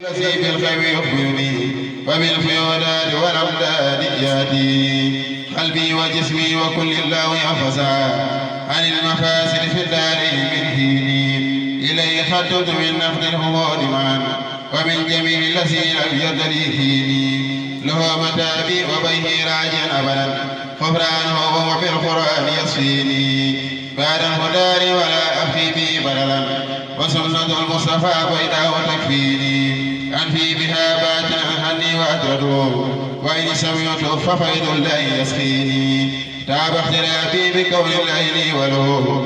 الذي بالخير يخبرني وبالفيودات والأمداد يهدي قلبي وجسمي وكل الله يحفظا عن المفاسد في الدارين من ديني إليه خطبت من نقد الهمود معا ومن جميع الذين لم يدريهني له متابي وبيه راجع أبدا غفرانه وبالقرآن يصفيني بعد الهدى ولا أبقي بي بدلا وسنة المصطفى بيضاء تكفيني أنفي بها باتنا هني وأترده وإن سمعت ففيض الله يسقيني تاب اختلافي بكون العين وله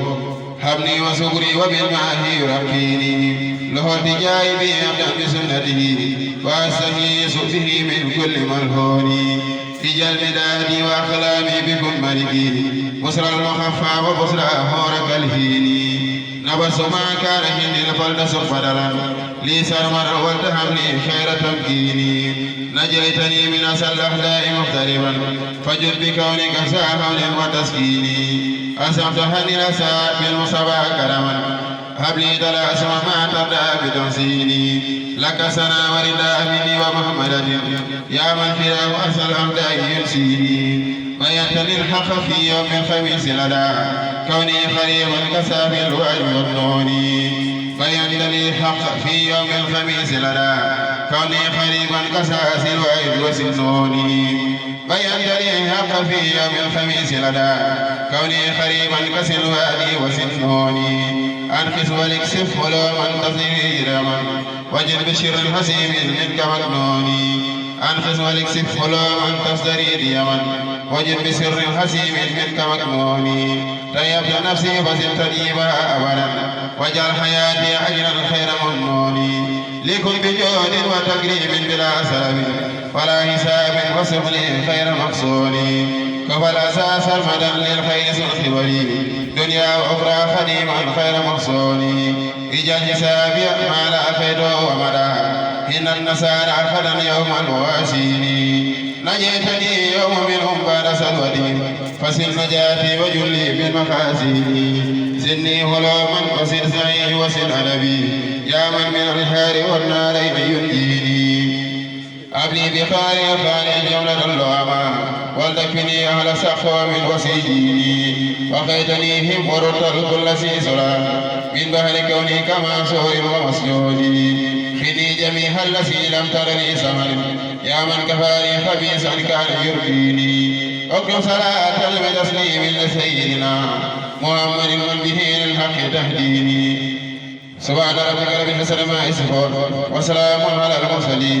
حبني وسكري وبالمعه يرقيني له التجاي بي أبدا بسنته وأستهيس به من كل ملهوني اجعل مدادي وأقلامي بكل ملكي بصر المخفى وبصر أهورك الهيني نبس ما كان هند الفلد بدلا لي سرمر والتهمني خير تمكيني نجيتني من أسى الأحداء مختلفا فجد بكونك ساحل وتسكيني أسمتهني الأسى بالمصطفى كرما هب لي تلاسم ما ترضى بتحسيني لك سنا ورداء مني ومحمد يا من في أرسل الأمداء ينسيني وينتني الحق في يوم الخميس لدى كوني خريبا كسافي الوعي والنوني وينتني الحق في يوم الخميس لدى كوني خريبا كسافي الوعي والسنوني وينتني الحق في يوم الخميس لدى كوني خريبا كسافي الوعي والسنوني أنقذ والاكسف ولو من تصير جرما وجد بشر حسيم منك مكنوني أنقذ والاكسف ولو من تصدري ديما وجد بسر حسيم منك مكنوني طيبت نفسي فزدت طيبها أبدا واجعل حياتي أجرا خير ممنوني لكن بجود وتكريم بلا سبب ولا حساب وصف لي خير مقصوني كفى الأساس المدى للخير سنخبري دنيا وأخرى خديما خير محصوني اجعل حسابي ما لا خير ومدى إن النسارى خدا يوم الواسيني نجيتني يوم منهم بعد سلوتي فسل نجاتي وجلي بالمخازين زدني هلوما وسل سعي وسل أدبي يا من من الحار والنارين ينجيني أبلي بخاري الخالي جملة اللوما والتكفني أهل سخوة من وسيديني وقيتنيهم ورد الكل سيسلا من بحر كوني كما سور ومسجودي خذي جميع الذي لم ترني سمر يا من كفاني خبيثا كان يرضيني اكرم صلاة بتسليم لسيدنا محمد من به للحق تهديني سبحان ربك رب العزة عما يصفون وسلام على المرسلين.